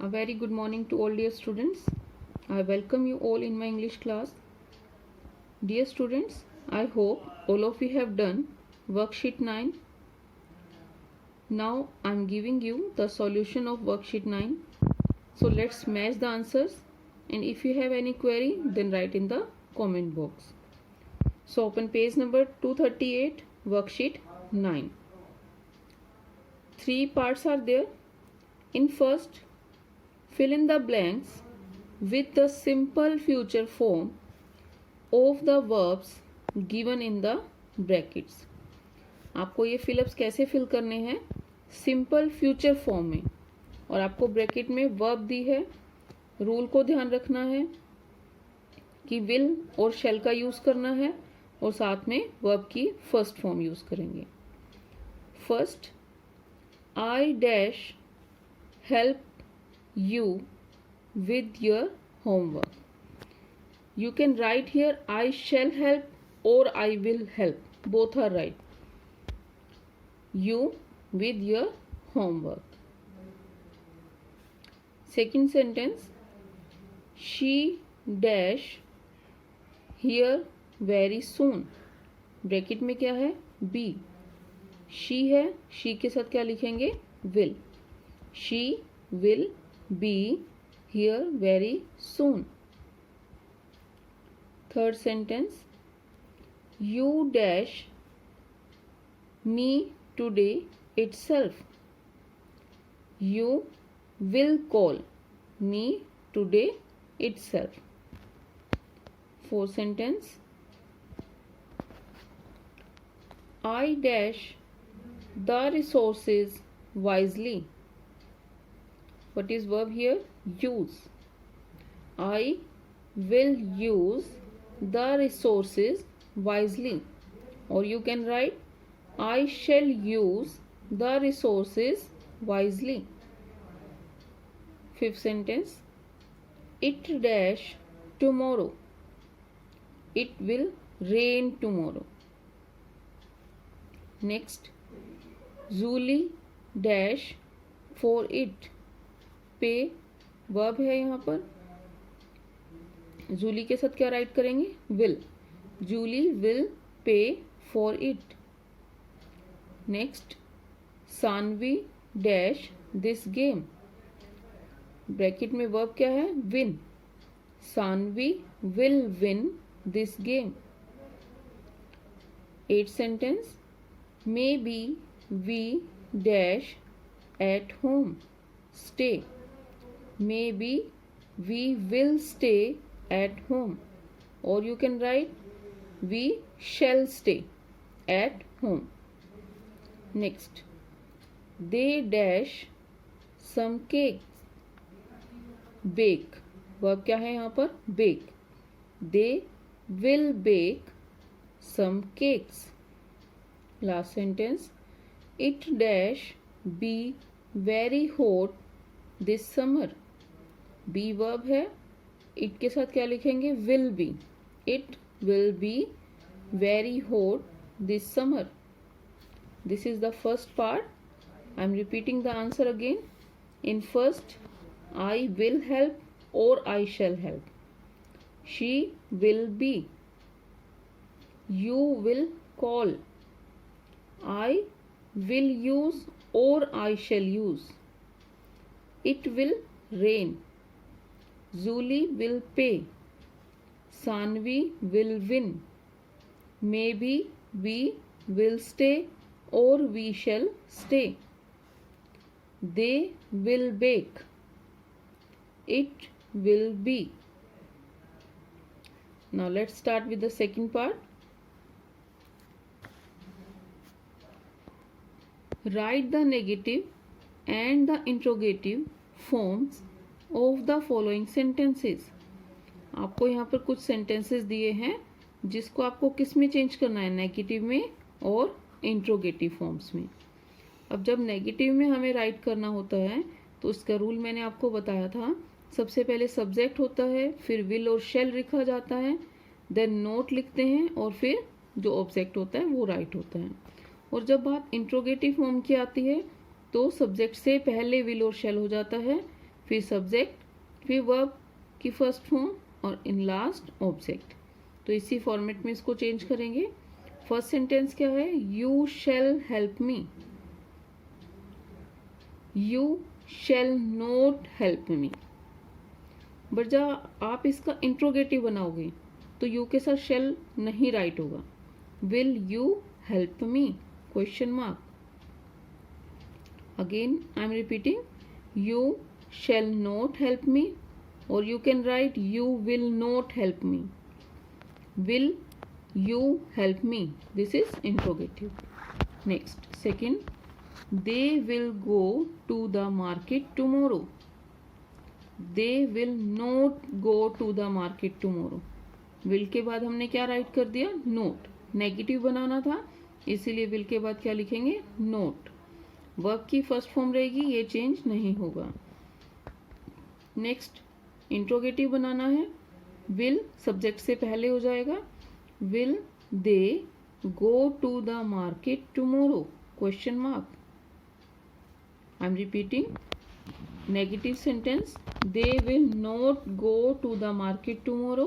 A very good morning to all dear students. I welcome you all in my English class. Dear students, I hope all of you have done worksheet 9. Now I am giving you the solution of worksheet 9. So let's match the answers, and if you have any query then write in the comment box. So open page number 238, worksheet 9. 3 parts are there. In first, fill in the blanks with the simple future form of the verbs given in the brackets. आपको ये fill-ups कैसे fill करने हैं? Simple future form में, और आपको bracket में verb दी है. रूल को ध्यान रखना है कि विल और शैल का यूज करना है, और साथ में वर्ब की फर्स्ट फॉर्म यूज करेंगे. First, I dash help you with your homework. You can write here I shall help or I will help. Both are right. You with your homework. Second sentence, she dash here very soon. Bracket में क्या है? be. she है, she के साथ क्या लिखेंगे? will. she will be here very soon. Third sentence, you dash me today itself. You will call me today itself. Fourth sentence, I dash the resources wisely. What is verb here? Use. I will use the resources wisely. Or you can write I shall use the resources wisely. Fifth sentence, it dash tomorrow. It will rain tomorrow. Next, Julie dash for it. Pay verb है यहाँ पर. Julie के साथ क्या write करेंगे? Will. Julie will pay for it. Next, Saanvi dash this game. Bracket में verb क्या है? Win. Saanvi will win this game. Eighth sentence, maybe we dash at home. Stay. Maybe we will stay at home, or you can write we shall stay at home. Next, they dash some cakes. Bake. Verb क्या है यहाँ पर? Bake. They will bake some cakes. Last sentence, it dash be very hot this summer. Be verb है. It के साथ क्या लिखेंगे? Will be. It will be very hot this summer. This is the first part. I am repeating the answer again. In first, I will help और I shall help. She will be. You will call. I will use और I shall use. It will rain. Julie will pay. Sanvi will win. Maybe we will stay or we shall stay. They will bake. It will be. Now let's start with the second part. Write the negative and the interrogative forms of the following sentences. आपको यहाँ पर कुछ sentences दिए हैं जिसको आपको किस में चेंज करना है? नेगेटिव में और इंट्रोगेटिव फॉर्म्स में. अब जब नेगेटिव में हमें राइट करना होता है तो उसका रूल मैंने आपको बताया था. सबसे पहले सब्जेक्ट होता है, फिर विल और शैल लिखा जाता है, देन नोट लिखते हैं, और फिर जो ऑब्जेक्ट होता है वो राइट होता है. और जब बात इंट्रोगेटिव फॉर्म की आती है तो सब्जेक्ट से पहले विल और शैल हो जाता है, फिर सब्जेक्ट, फिर वर्ब की फर्स्ट फॉर्म और इन लास्ट ऑब्जेक्ट। तो इसी फॉर्मेट में इसको चेंज करेंगे। फर्स्ट सेंटेंस क्या है? You shall help me, you shall not help me. But जब आप इसका इंट्रोगेटिव बनाओगे तो यू के साथ शैल नहीं राइट होगा। Will you help me? Question mark. Again I am repeating, you shall not help me, or you can write you will not help me. Will you help me? This is interrogative. Next, second, they will go to the market tomorrow. They will not go to the market tomorrow. will के बाद हमने क्या right कर दिया? not. Negative बनाना था, इसीलिए will के बाद क्या लिखेंगे? not. वर्ब की फर्स्ट फॉर्म रहेगी, ये चेंज नहीं होगा। नेक्स्ट, इंट्रोगेटिव बनाना है। विल सब्जेक्ट से पहले हो जाएगा। Will they go to the market tomorrow? Question mark. I am repeating, negative sentence, they will not go to the market tomorrow.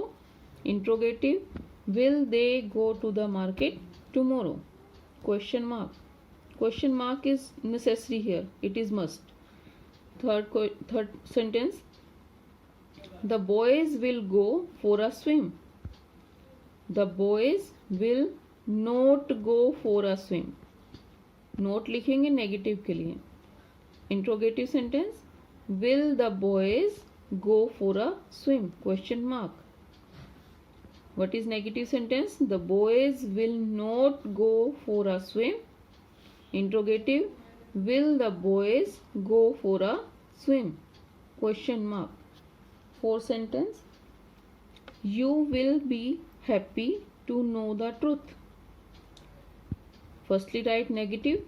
Interrogative, will they go to the market tomorrow? Question mark. Question mark is necessary here, it is must. Third sentence, the boys will go for a swim. The boys will not go for a swim. Note लिखेंगे negative के लिए। Interrogative sentence, will the boys go for a swim? Question mark. What is negative sentence? The boys will not go for a swim. Interrogative, will the boys go for a swim? Question mark. Fourth sentence, you will be happy to know the truth. Firstly write negative,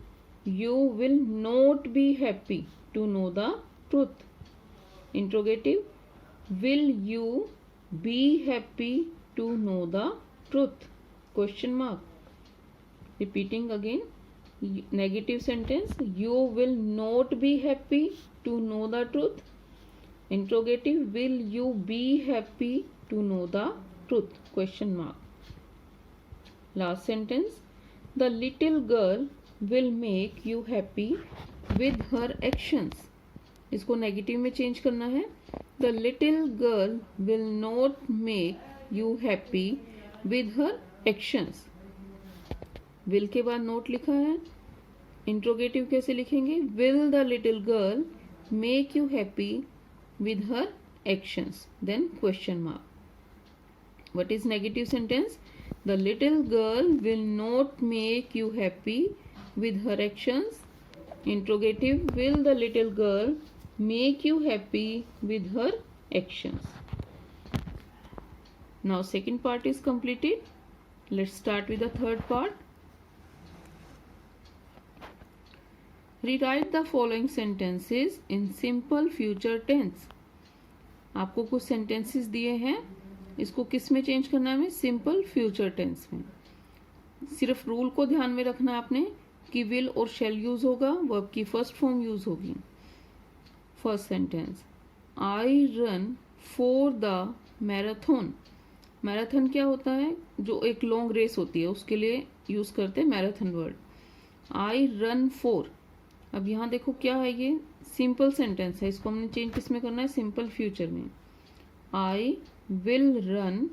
you will not be happy to know the truth. Interrogative, will you be happy to know the truth? Question mark. Repeating again, negative sentence, you will not be happy to know the truth. Interrogative, will you be happy to know the truth? Question mark. Last sentence, the little girl will make you happy with her actions. इसको negative में change करना है। The little girl will not make you happy with her actions. will के बाद note लिखा है। Interrogative कैसे लिखेंगे? Will the little girl make you happy with her actions? Then question mark. What is negative sentence? The little girl will not make you happy with her actions. Interrogative, will the little girl make you happy with her actions? Now second part is completed. Let's start with the third part. Rewrite the following sentences in simple future tense. आपको कुछ sentences दिए हैं, इसको किस में change करना है? हमें सिंपल फ्यूचर टेंस में। सिर्फ रूल को ध्यान में रखना है आपने कि विल और शैल यूज होगा, वर्ब की फर्स्ट फॉर्म यूज होगी। First sentence, I run for the marathon. Marathon क्या होता है? जो एक लॉन्ग रेस होती है उसके लिए यूज करते हैं marathon word. I run for, अब यहाँ देखो क्या है, ये सिंपल सेंटेंस है, इसको हमने चेंज किस में करना है? सिंपल फ्यूचर में। I will run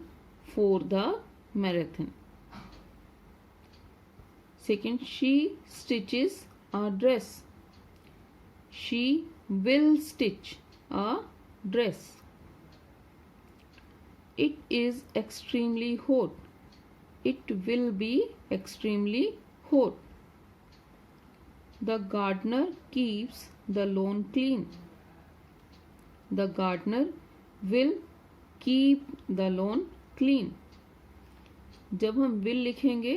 for the marathon. Second, she stitches a dress. She will stitch a dress. It is extremely hot. It will be extremely hot. The gardener keeps the lawn clean. The gardener will keep the lawn clean. जब हम will लिखेंगे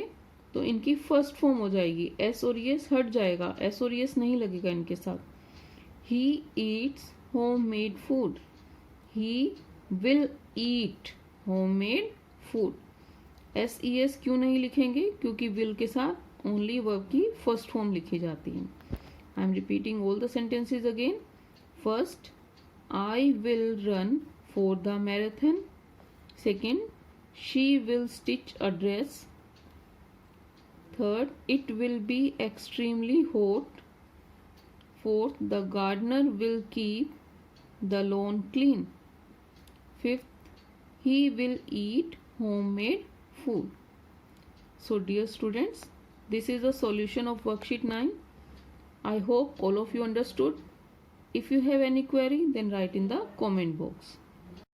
तो इनकी first form हो जाएगी, S और yes हट जाएगा, एस और यस नहीं लगेगा इनके साथ। He eats homemade food. He will eat homemade food. S E S क्यों नहीं लिखेंगे? क्योंकि will के साथ ओनली वर्ब की फर्स्ट फॉर्म लिखी जाती है। आई am repeating all the sentences again. First, I will run for the marathon. Second, she will stitch a dress. Third, it will be extremely hot. Fourth, the gardener will keep the lawn clean. Fifth, he will eat homemade food. So dear students, this is the solution of worksheet 9. I hope all of you understood. If you have any query, then write in the comment box.